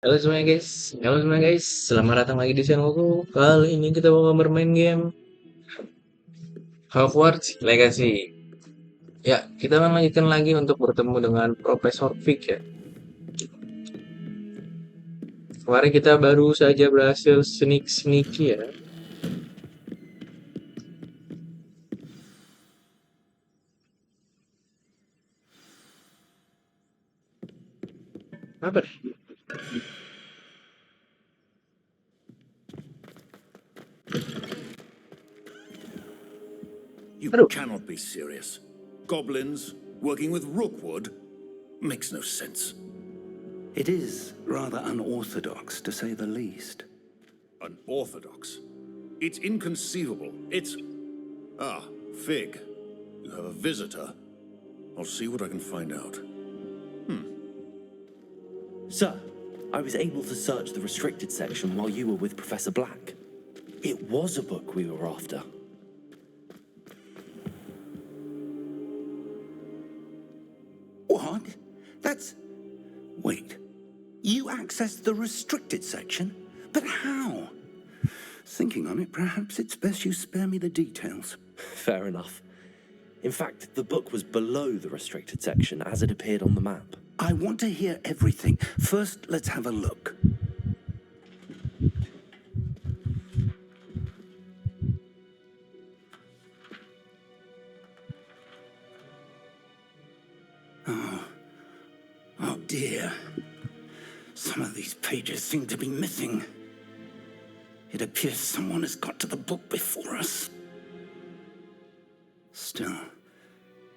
Halo semuanya guys, selamat datang lagi di channelku. Kali ini kita mau bermain game Hogwarts Legacy. Ya, kita melanjutkan lagi untuk bertemu dengan Profesor Fig ya. Kemarin kita baru saja berhasil sneaky ya. Apa deh? You Aduh, cannot be serious. Goblins working with rookwood makes no sense. It is rather unorthodox, to say the least. Unorthodox. It's inconceivable. It's... Ah, Fig. You have a visitor. I'll see what I can find out. Sir, I was able to search the restricted section while you were with Professor Black. It was a book we were after. What? That's... Wait. You accessed the restricted section? But how? Thinking on it, perhaps it's best you spare me the details. Fair enough. In fact, the book was below the restricted section as it appeared on the map. I want to hear everything. First, let's have a look. Oh dear. Some of these pages seem to be missing. It appears someone has got to the book before us. Still,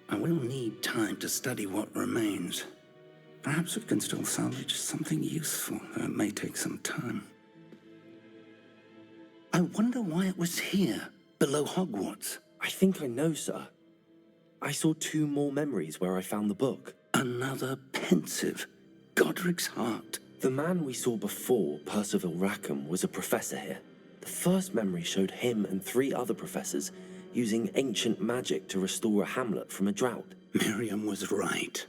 I will need time to study what remains. Perhaps we can still salvage something useful, though it may take some time. I wonder why it was here, below Hogwarts. I think I know, sir. I saw 2 more memories where I found the book. Another pensive. Godric's heart. The man we saw before, Percival Rackham, was a professor here. The first memory showed him and 3 other professors using ancient magic to restore a hamlet from a drought. Miriam was right.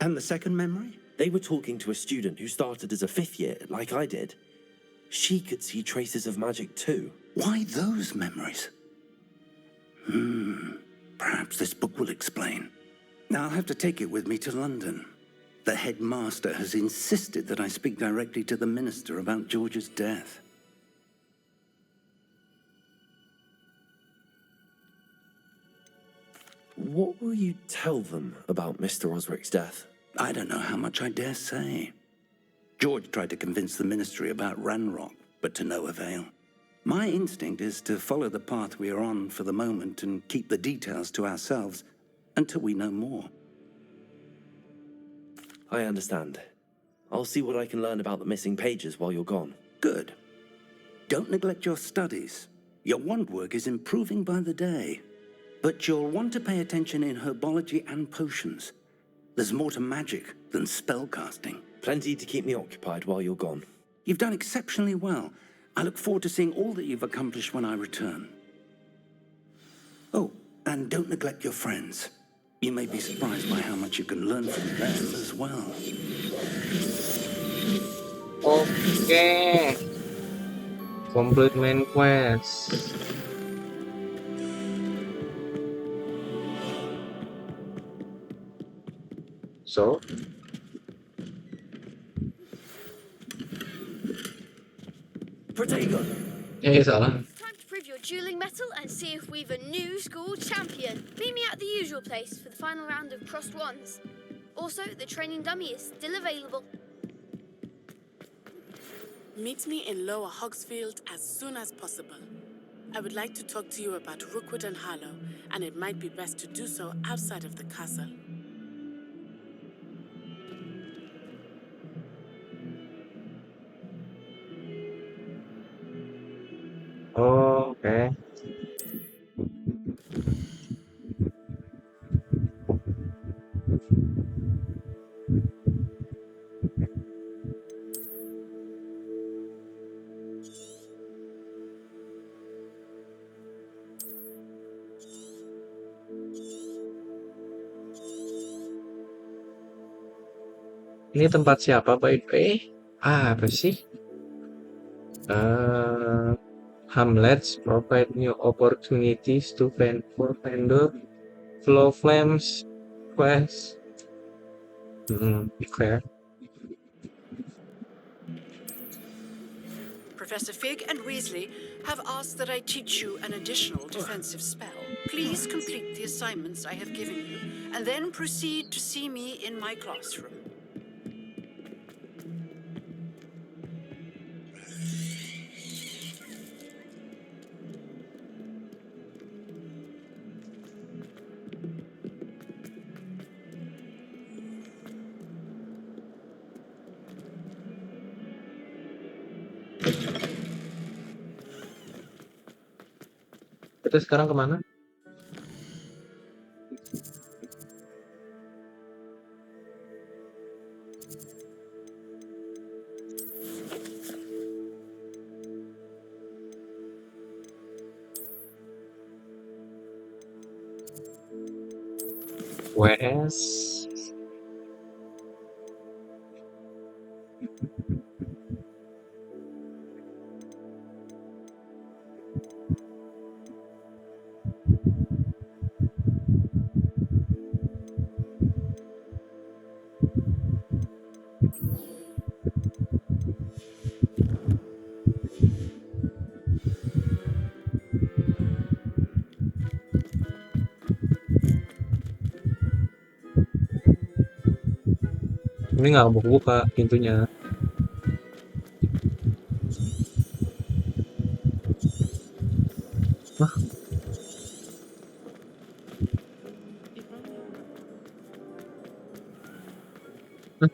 And the second memory? They were talking to a student who started as a 5th year, like I did. She could see traces of magic too. Why those memories? Perhaps this book will explain. Now I'll have to take it with me to London. The headmaster has insisted that I speak directly to the minister about George's death. What will you tell them about Mr. Osric's death? I don't know how much I dare say. George tried to convince the ministry about Ranrock, but to no avail. My instinct is to follow the path we are on for the moment and keep the details to ourselves until we know more. I understand. I'll see what I can learn about the missing pages while you're gone. Good. Don't neglect your studies. Your wand work is improving by the day. But you'll want to pay attention in herbology and potions. There's more to magic than spellcasting. Plenty to keep me occupied while you're gone. You've done exceptionally well. I look forward to seeing all that you've accomplished when I return. Oh, and don't neglect your friends. You may be surprised by how much you can learn from them as well. Oke. Complete main quest. So, Protego! salah. Time to prove your dueling mettle and see if we've a new school champion. Meet me at the usual place for the final round of crossed wands. Also, the training dummy is still available. Meet me in Lower Hogsfield as soon as possible. I would like to talk to you about Rookwood and Harlow, and it might be best to do so outside of the castle. Oke. Ini tempat siapa by the way? Apa sih? Uh, Hamlets provide new opportunities to for vendor. Flow flames quest. Fair. Professor Fig and Weasley have asked that I teach you an additional defensive spell. Please complete the assignments I have given you, and then proceed to see me in my classroom. Kita sekarang kemana? WS. Ini nggak buka pintunya. Hah? Hah?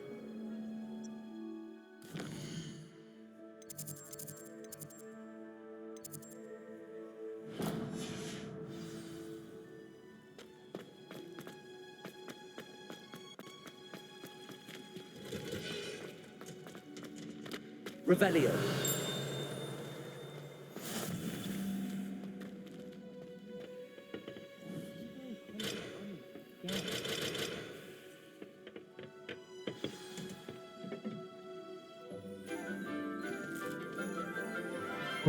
Revelio.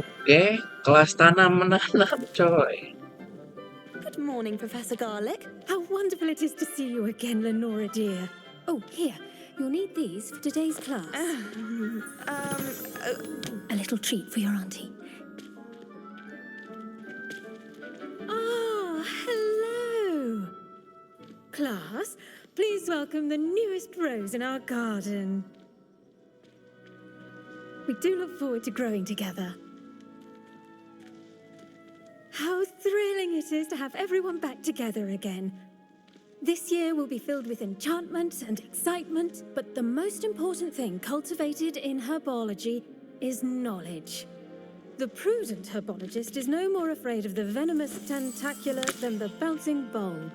Oke, kelas tanam menanam, coy. Good morning, Professor Garlick. How wonderful it is to see you again, Lenora dear. Oh, here. You'll need these for today's class. A little treat for your auntie. Ah, hello. Class, please welcome the newest rose in our garden. We do look forward to growing together. How thrilling it is to have everyone back together again. This year will be filled with enchantment and excitement, but the most important thing cultivated in herbology is knowledge. The prudent herbologist is no more afraid of the venomous tentacula than the bouncing bulb.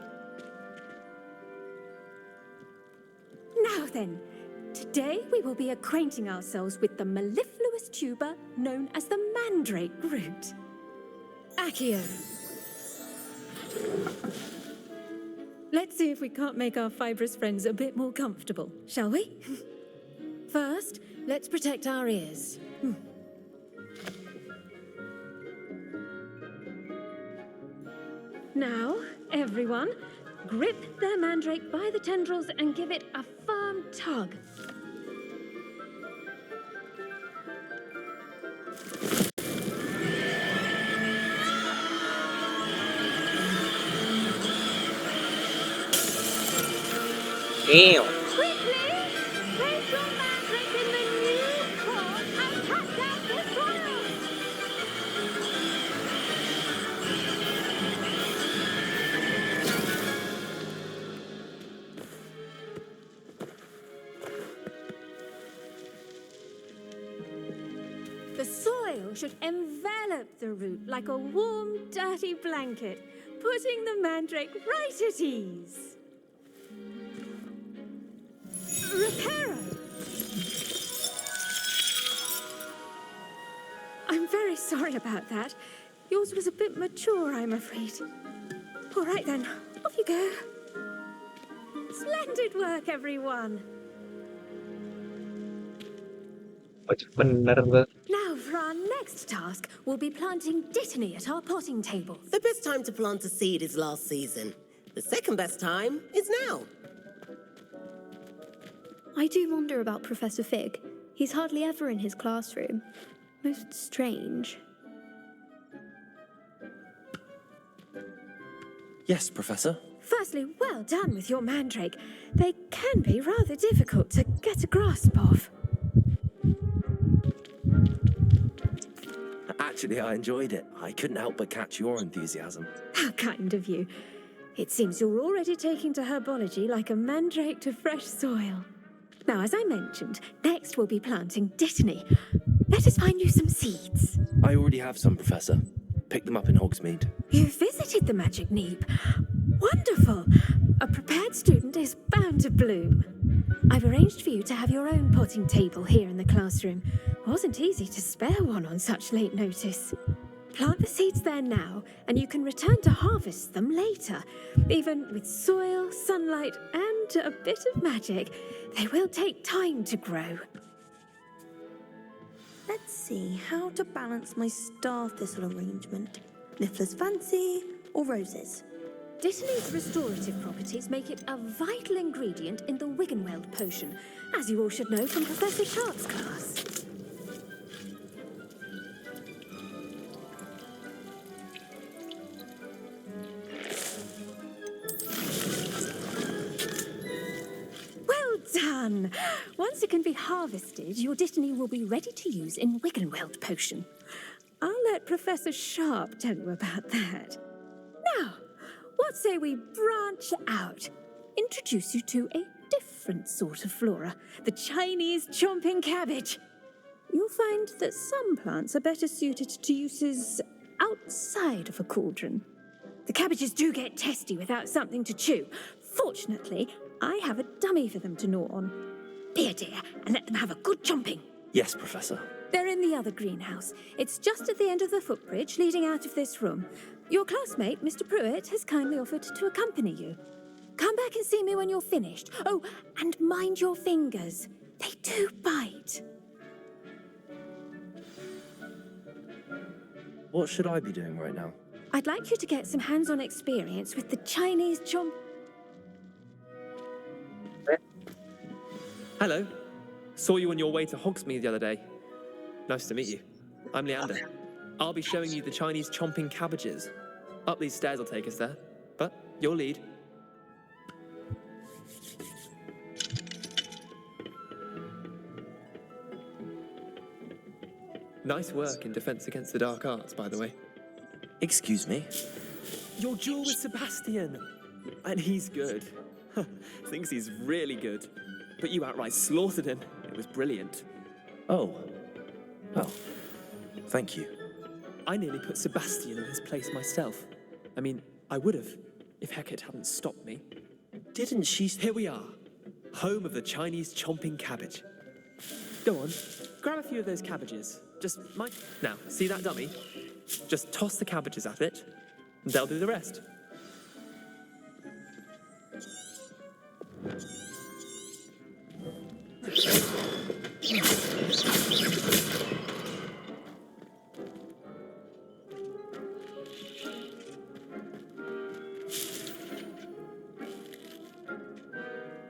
Now then, today we will be acquainting ourselves with the mellifluous tuber known as the mandrake root. Accio. Let's see if we can't make our fibrous friends a bit more comfortable, shall we? First, let's protect our ears. Now, everyone, grip their mandrake by the tendrils and give it a firm tug. Ew. Quickly! Place your mandrake in the new pot and cut down the soil! The soil should envelop the root like a warm, dirty blanket, putting the mandrake right at ease. Reparo! I'm very sorry about that. Yours was a bit mature, I'm afraid. All right then, off you go. Splendid work, everyone. Wajib bener tuh. Now, for our next task, we'll be planting dittany at our potting tables. The best time to plant a seed is last season. The second best time is now. I do wonder about Professor Fig. He's hardly ever in his classroom. Most strange. Yes, Professor. Firstly, well done with your mandrake. They can be rather difficult to get a grasp of. Actually, I enjoyed it. I couldn't help but catch your enthusiasm. How kind of you. It seems you're already taking to herbology like a mandrake to fresh soil. Now, as I mentioned, next we'll be planting dittany. Let us find you some seeds. I already have some, Professor. Picked them up in Hogsmeade. You visited the Magic Neep. Wonderful. A prepared student is bound to bloom. I've arranged for you to have your own potting table here in the classroom. Wasn't easy to spare one on such late notice. Plant the seeds there now, and you can return to harvest them later. Even with soil, sunlight, and a bit of magic, they will take time to grow. Let's see how to balance my star thistle arrangement. Niffler's fancy or roses? Dittany's restorative properties make it a vital ingredient in the Wiggenweld potion, as you all should know from Professor Sharp's class. Well done! Once it can be harvested, your dittany will be ready to use in Wiggenweld potion. I'll let Professor Sharp tell you about that. Now, what say we branch out? Introduce you to a different sort of flora, the Chinese chomping cabbage. You'll find that some plants are better suited to uses outside of a cauldron. The cabbages do get testy without something to chew. Fortunately, I have a dummy for them to gnaw on. Be a dear and let them have a good chomping. Yes, Professor. They're in the other greenhouse. It's just at the end of the footbridge leading out of this room. Your classmate, Mr. Pruitt, has kindly offered to accompany you. Come back and see me when you're finished. Oh, and mind your fingers. They do bite. What should I be doing right now? I'd like you to get some hands-on experience with the Chinese chomp... Hello. Saw you on your way to Hogsmeade the other day. Nice to meet you. I'm Leander. I'll be showing you the Chinese chomping cabbages. Up these stairs will take us there, but you'll lead. Nice work in Defense Against the Dark Arts, by the way. Excuse me? Your duel with Sebastian. And he's good. Thinks he's really good. But you outright slaughtered him. It was brilliant. Oh. Oh. Thank you. I nearly put Sebastian in his place myself. I mean, I would have, if Hecate hadn't stopped me. Didn't she... Here we are. Home of the Chinese chomping cabbage. Go on, grab a few of those cabbages. Just Now, see that dummy? Just toss the cabbages at it, and they'll do the rest.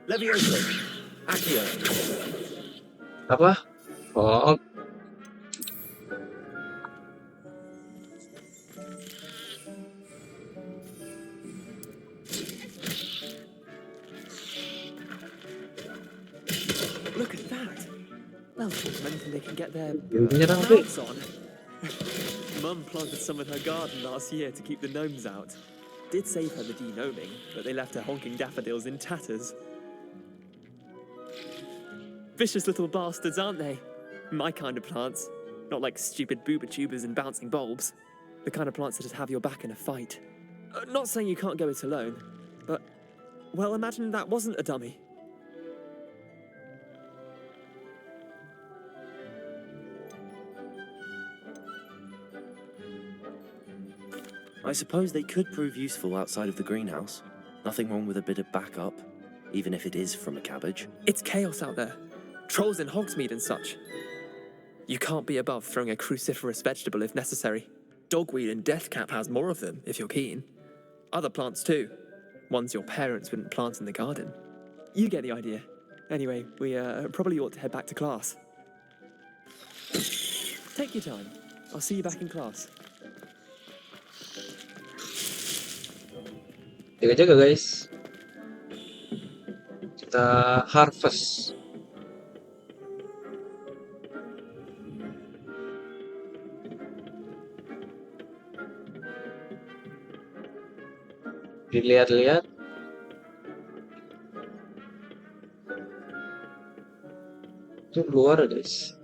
Levioso. Accio. Apa? Oh, Look at that. Well, anything they can get their menyerang tuh. mouths on. Mum planted some in her garden last year to keep the gnomes out. Did save her the de-gnoming, but they left her honking daffodils in tatters. Vicious little bastards, aren't they? My kind of plants. Not like stupid booba tubers and bouncing bulbs. The kind of plants that just have your back in a fight. Not saying you can't go it alone, but... Well, imagine that wasn't a dummy. I suppose they could prove useful outside of the greenhouse. Nothing wrong with a bit of backup, even if it is from a cabbage. It's chaos out there. Trolls in Hogsmeade and such. You can't be above throwing a cruciferous vegetable if necessary. Dogweed and deathcap has more of them, if you're keen. Other plants too. Ones your parents wouldn't plant in the garden. You get the idea. Anyway, we probably ought to head back to class. Take your time. I'll see you back in class. Jaga-jaga guys. Kita harvest. Dilihat-lihat. Itu luar guys.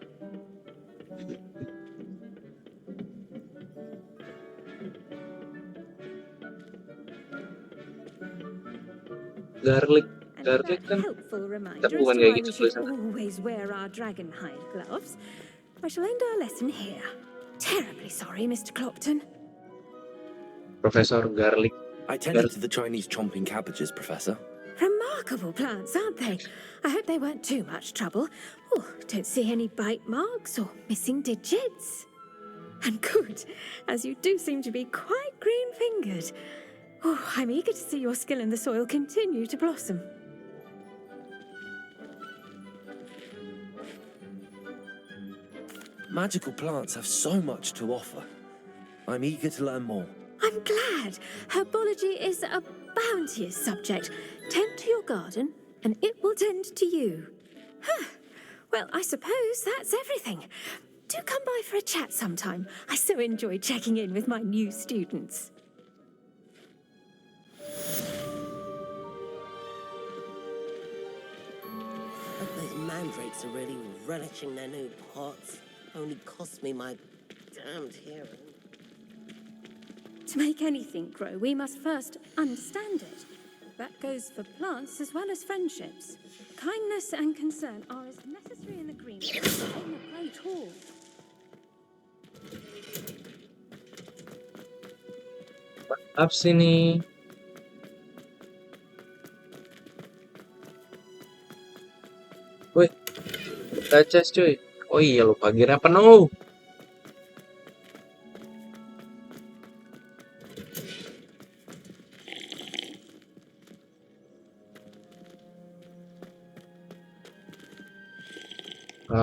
Garlic kan Helpful reminder tapi as bukan to kayak why gitu we should tulisannya. always wear our dragon hide gloves. I shall end our lesson here. Terribly sorry, Mr. Clopton. Profesor Garlic. I tended to the Chinese chomping cabbages, Professor. Remarkable plants, aren't they? I hope they weren't too much trouble. Oh, don't see any bite marks or missing digits. And good, as you do seem to be quite green-fingered. Oh, I'm eager to see your skill in the soil continue to blossom. Magical plants have so much to offer. I'm eager to learn more. I'm glad. Herbology is a bounteous subject. Tend to your garden, and it will tend to you. Huh. Well, I suppose that's everything. Do come by for a chat sometime. I so enjoy checking in with my new students. Hope those mandrakes are really relishing their new pots. Only cost me my damned hearing. To make anything grow, we must first understand it. That goes for plants as well as friendships. Kindness and concern are as necessary in agreement as in a great hall. Apa sih nih? Woi, kaca cuy. Oh iya lupa gira penuh.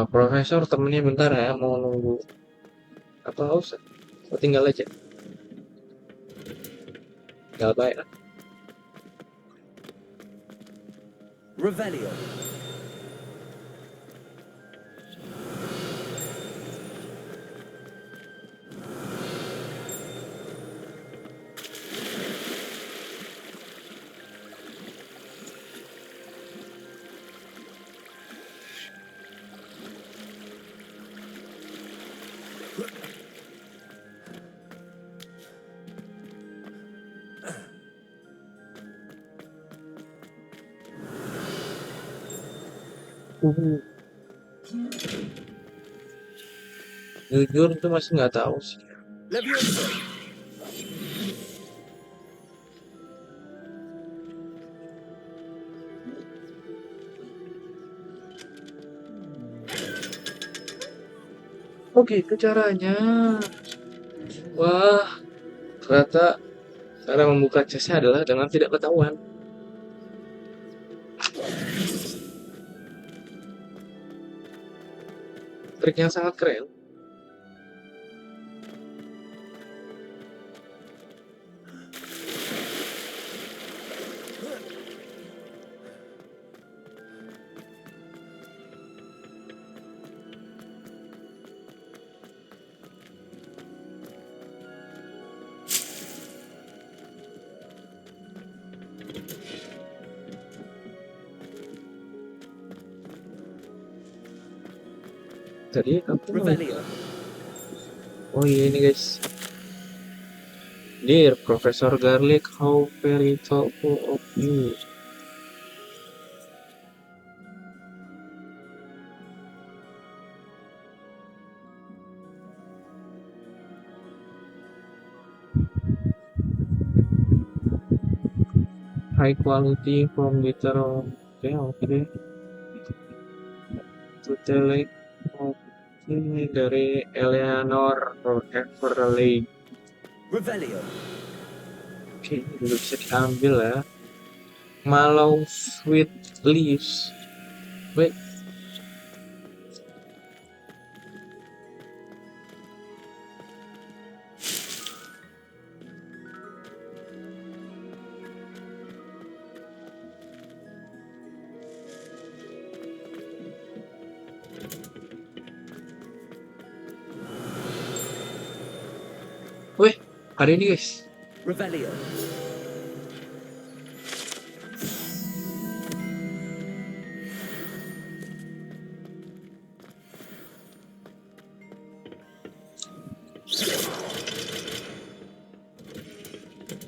Profesor temennya bentar ya, mau nunggu apa usah? Tinggal aja. Tinggal baik lah. Revelio. Jujur tuh masih nggak tahu sih. Oh gitu caranya. Wah, ternyata cara membuka chestnya adalah dengan tidak ketahuan. Trik yang sangat keren. Tadi aku oh iya ini guys. Dear Professor Garlic, how very thoughtful of you. High quality from literal. Okay. To tell it. Ini dari Eleanor Everly. Revelio. Oke, ini juga bisa diambil ya. Mallow Sweet Leaves. Wait. Wih, ada ini guys. Revelio.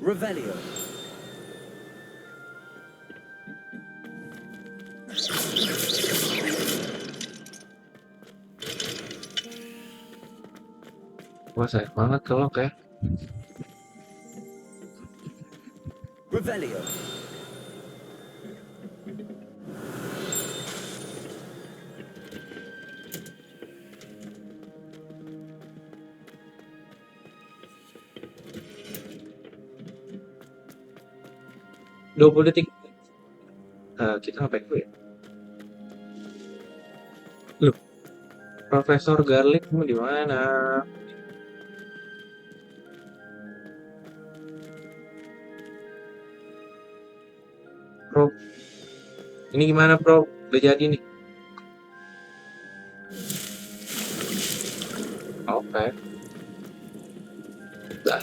Revelio. Wah, sayang banget kalau kayak. Revelio. Dua 20 detik. Kita ngapain dulu ya? Loh, Profesor Garlic mau di mana? Bro, ini gimana bro? Udah jadi nih. Oke. Dah.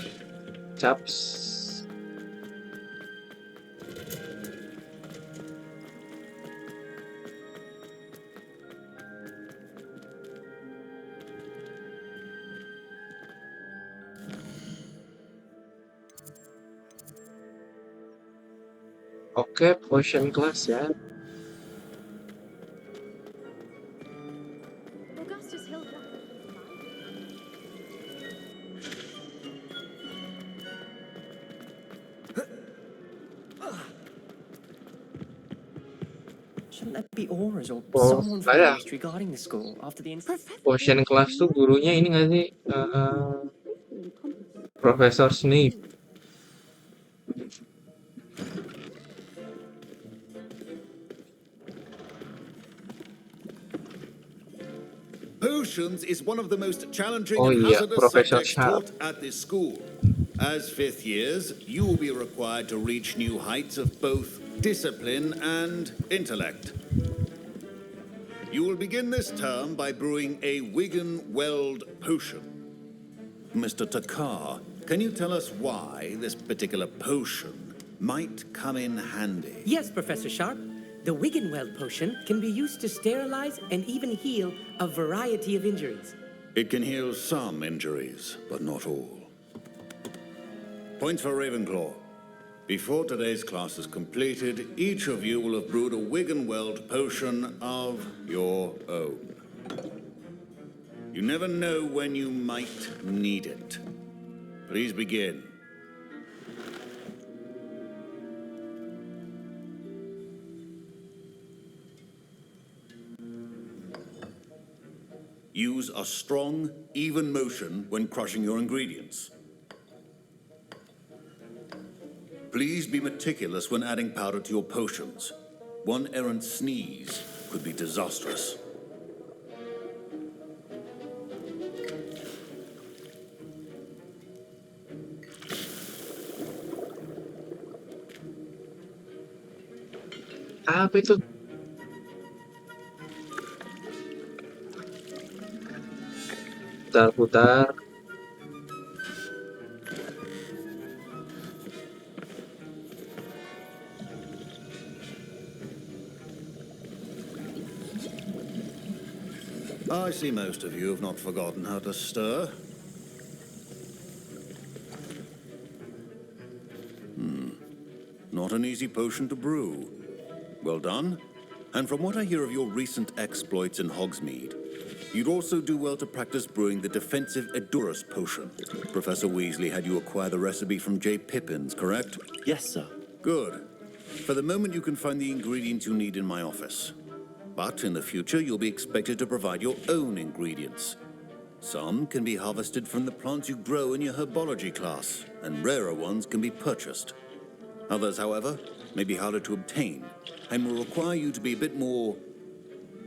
Caps. Oke, potion class ya. Augustus Hill. Shouldn't there be auras or Oh, someone saya. finished regarding the school after the incident? Potion class tuh gurunya ini nggak sih? Profesor Snape. Potions is one of the most challenging Oh and iya, hazardous Professor subjects Sharp. taught at this school. As fifth years, you will be required to reach new heights of both discipline and intellect. You will begin this term by brewing a Wigan-Weld potion. Mr. Takar, can you tell us why this particular potion might come in handy? Yes, Professor Sharp. The Wigan-Weld potion can be used to sterilize and even heal a variety of injuries. It can heal some injuries, but not all. Points for Ravenclaw. Before today's class is completed, each of you will have brewed a Wigan-Weld potion of your own. You never know when you might need it. Please begin. Use a strong, even motion when crushing your ingredients. Please be meticulous when adding powder to your potions. One errant sneeze could be disastrous. Apa itu? Putar-putar. I see most of you have not forgotten how to stir. Not an easy potion to brew. Well done. And from what I hear of your recent exploits in Hogsmeade, you'd also do well to practice brewing the defensive Edurus potion. Professor Weasley had you acquire the recipe from J. Pippins, correct? Yes, sir. Good. For the moment, you can find the ingredients you need in my office. But in the future, you'll be expected to provide your own ingredients. Some can be harvested from the plants you grow in your herbology class, and rarer ones can be purchased. Others, however, may be harder to obtain and will require you to be a bit more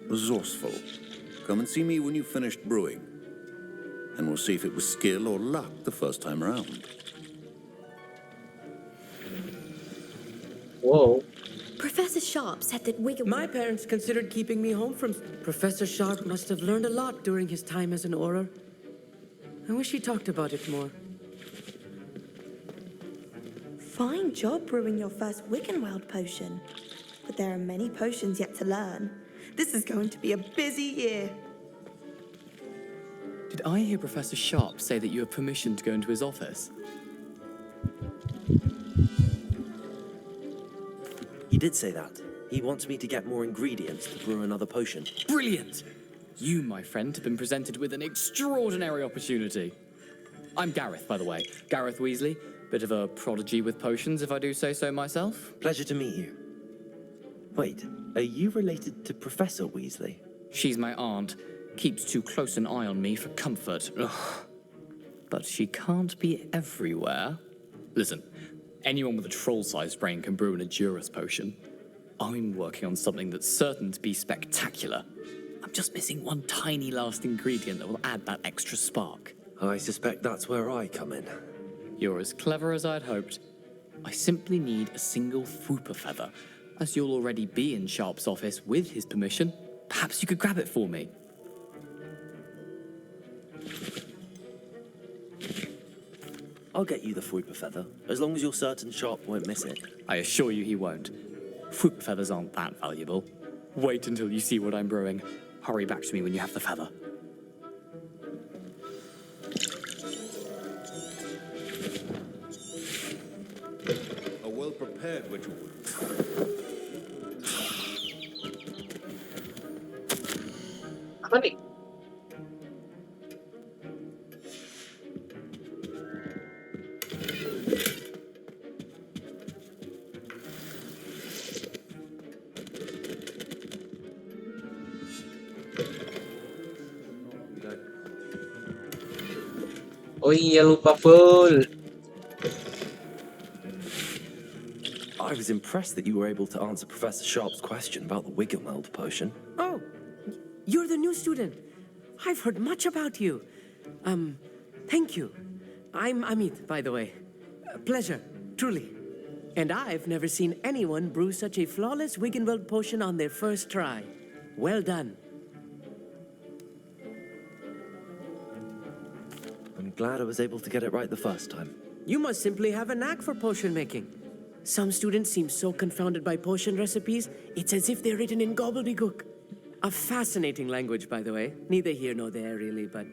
resourceful. Come and see me when you've finished brewing, and we'll see if it was skill or luck the first time around. Wow. Professor Sharp said that Wiggle... My parents considered keeping me home from... Professor Sharp must have learned a lot during his time as an Auror. I wish he talked about it more. Fine job brewing your first Wiggenweld potion. But there are many potions yet to learn. This is going to be a busy year. Did I hear Professor Sharp say that you have permission to go into his office? He did say that. He wants me to get more ingredients to brew another potion. Brilliant! You, my friend, have been presented with an extraordinary opportunity. I'm Gareth, by the way. Gareth Weasley. Bit of a prodigy with potions, if I do say so myself. Pleasure to meet you. Wait, are you related to Professor Weasley? She's my aunt. Keeps too close an eye on me for comfort. Ugh. But she can't be everywhere. Listen, anyone with a troll-sized brain can brew an Edurus potion. I'm working on something that's certain to be spectacular. I'm just missing one tiny last ingredient that will add that extra spark. I suspect that's where I come in. You're as clever as I'd hoped. I simply need a single Fwooper feather. As you'll already be in Sharp's office with his permission, perhaps you could grab it for me. I'll get you the Fwooper feather, as long as you're certain Sharp won't miss it. I assure you he won't. Fwooper feathers aren't that valuable. Wait until you see what I'm brewing. Hurry back to me when you have the feather. A well-prepared ritual. Apa nih? Oh iya, lupa full. I was impressed that you were able to answer Professor Sharp's question about the Wiggenweld potion. Oh, you're the new student. I've heard much about you. Thank you. I'm Amit, by the way. Pleasure, truly. And I've never seen anyone brew such a flawless Wiggenweld potion on their first try. Well done. I'm glad I was able to get it right the first time. You must simply have a knack for potion making. Some students seem so confounded by potion recipes, it's as if they're written in gobbledygook. A fascinating language, by the way. Neither here nor there, really, but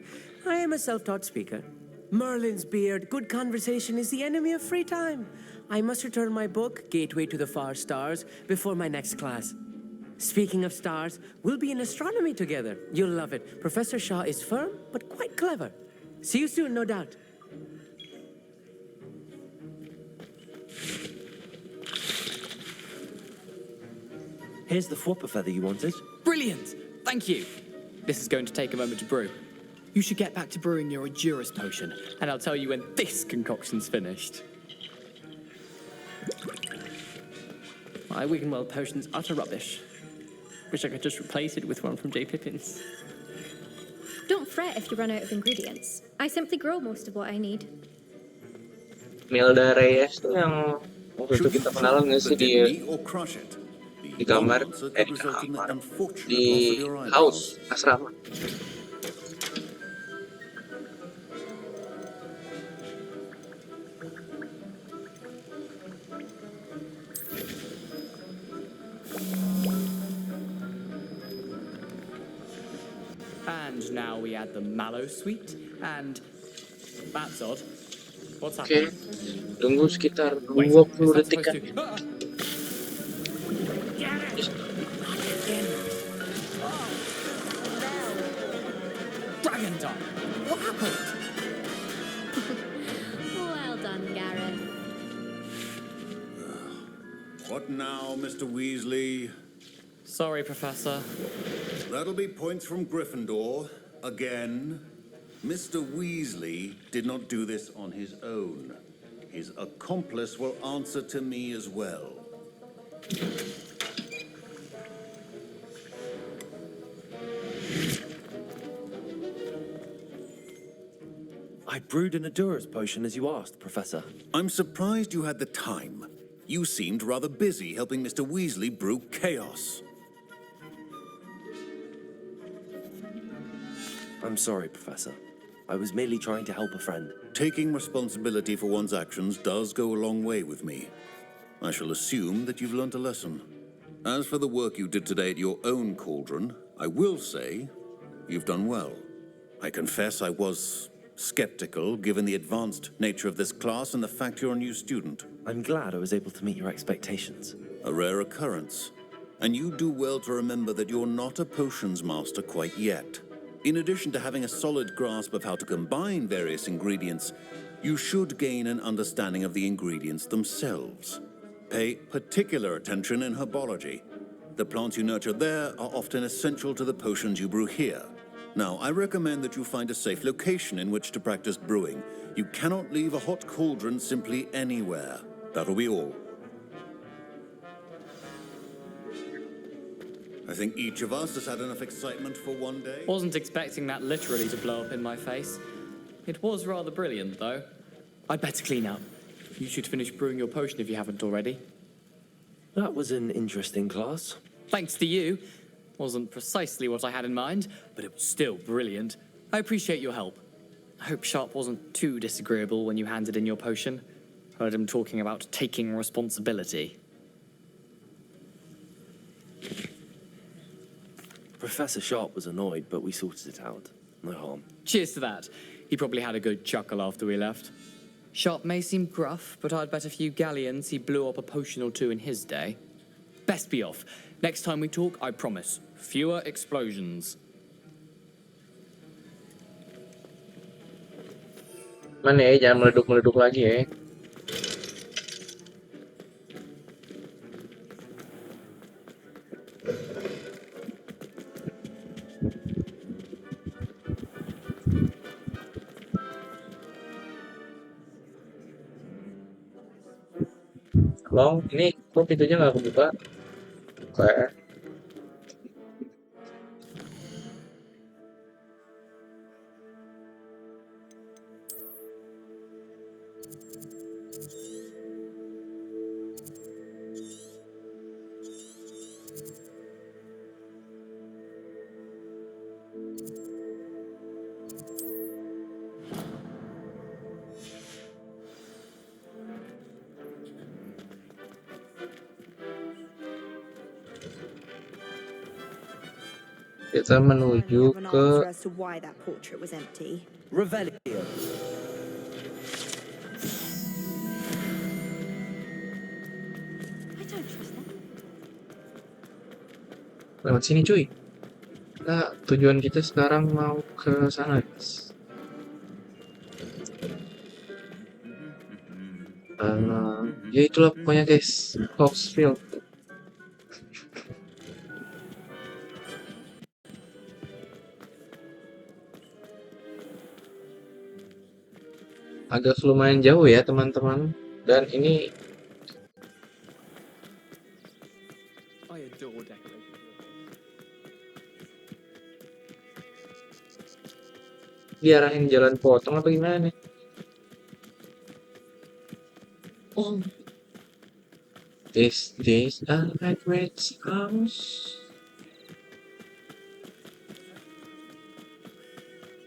I am a self-taught speaker. Merlin's beard, good conversation is the enemy of free time. I must return my book, Gateway to the Far Stars, before my next class. Speaking of stars, we'll be in astronomy together. You'll love it. Professor Shah is firm, but quite clever. See you soon, no doubt. Here's the Fwooper feather you wanted. Brilliant! Thank you. This is going to take a moment to brew. You should get back to brewing your Edurus potion, and I'll tell you when this concoction's finished. My Wiggenweld potion's utter rubbish. Wish I could just replace it with one from J. Pippin's. Don't fret if you run out of ingredients. I simply grow most of what I need. Melda Reyes tuh yang waktu itu kita kenalan nggak sih di kamar, di house asrama. And now we add the mallow sweet, and that's odd. What's Oke, happening? tunggu sekitar 20 detik kan. Dragon time! What happened? Well done, Gareth. What now, Mr. Weasley? Sorry, Professor. That'll be points from Gryffindor. Again. Mr. Weasley did not do this on his own. His accomplice will answer to me as well. I brewed an Adura's potion as you asked, Professor. I'm surprised you had the time. You seemed rather busy helping Mr. Weasley brew chaos. I'm sorry, Professor. I was merely trying to help a friend. Taking responsibility for one's actions does go a long way with me. I shall assume that you've learnt a lesson. As for the work you did today at your own cauldron, I will say you've done well. I confess I was skeptical, given the advanced nature of this class and the fact you're a new student. I'm glad I was able to meet your expectations. A rare occurrence. And you do well to remember that you're not a potions master quite yet. In addition to having a solid grasp of how to combine various ingredients, you should gain an understanding of the ingredients themselves. Pay particular attention in herbology. The plants you nurture there are often essential to the potions you brew here. Now, I recommend that you find a safe location in which to practice brewing. You cannot leave a hot cauldron simply anywhere. That'll be all. I think each of us has had enough excitement for one day. Wasn't expecting that literally to blow up in my face. It was rather brilliant, though. I'd better clean up. You should finish brewing your potion if you haven't already. That was an interesting class. Thanks to you. Wasn't precisely what I had in mind, but it was still brilliant. I appreciate your help. I hope Sharp wasn't too disagreeable when you handed in your potion. Heard him talking about taking responsibility. Professor Sharp was annoyed, but we sorted it out. No harm. Cheers to that. He probably had a good chuckle after we left. Sharp may seem gruff, but I'd bet a few galleons he blew up a potion or two in his day. Best be off. Next time we talk, I promise, fewer explosions. Mana ya, jangan meleduk-meleduk lagi ya. Long, ini kok pintunya nggak kebuka? Kayak kita menuju Have an ke answer as to why that portrait was empty. Revelio. I don't trust them. lewat sini cuy. Nah, tujuan kita sekarang mau ke sana, guys. Ya itulah pokoknya guys, Hogwarts. Agak lumayan jauh ya teman-teman, dan ini I adore decorating. diarahin jalan potong apa gimana nih? Oh, this a Hagrid's house.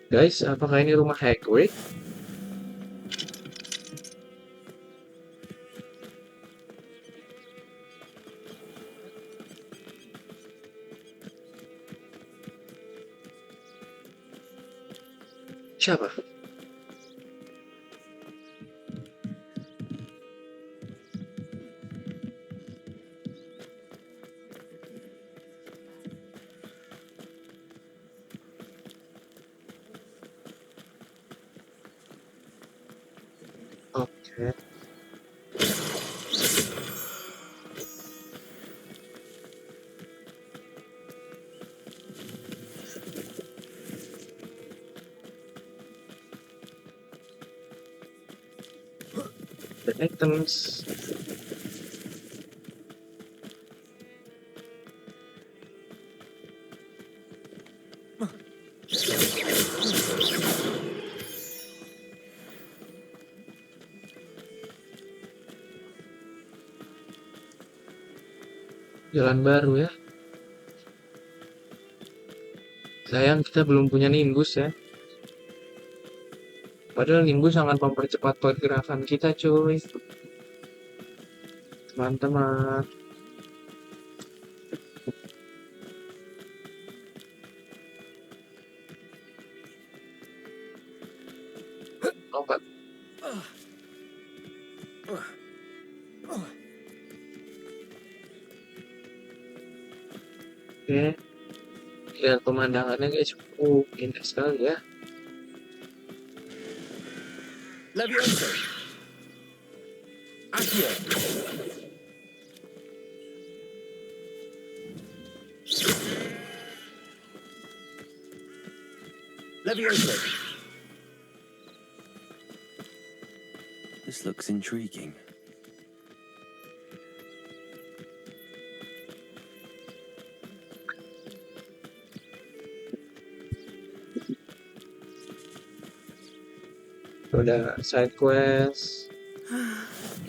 Guys, apakah ini rumah Hagrid? Siapa? Oke. The items. Jalan baru ya. Sayang kita belum punya nimbus ya. Padahal nimbus sangat mempercepat pergerakan kita, cuy. Teman-teman. Lompat. Oke. Lihat pemandangannya guys. Indah sekali ya. Levioso. Accio. Levioso. This looks intriguing. Udah side quest.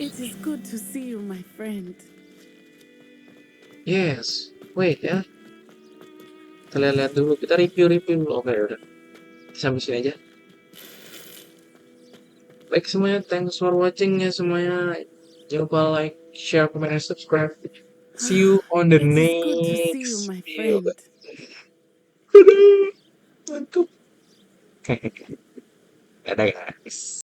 It is good to see you, my friend. Yes. Wait ya. Kita lihat dulu. Kita review dulu. Oke udah. Sampai sini aja. Baik semuanya. Thanks for watching ya semuanya. Jangan lupa like, share, comment, and subscribe. See you on the It is good to see you, next my video. friend. Mantap. Dadah guys.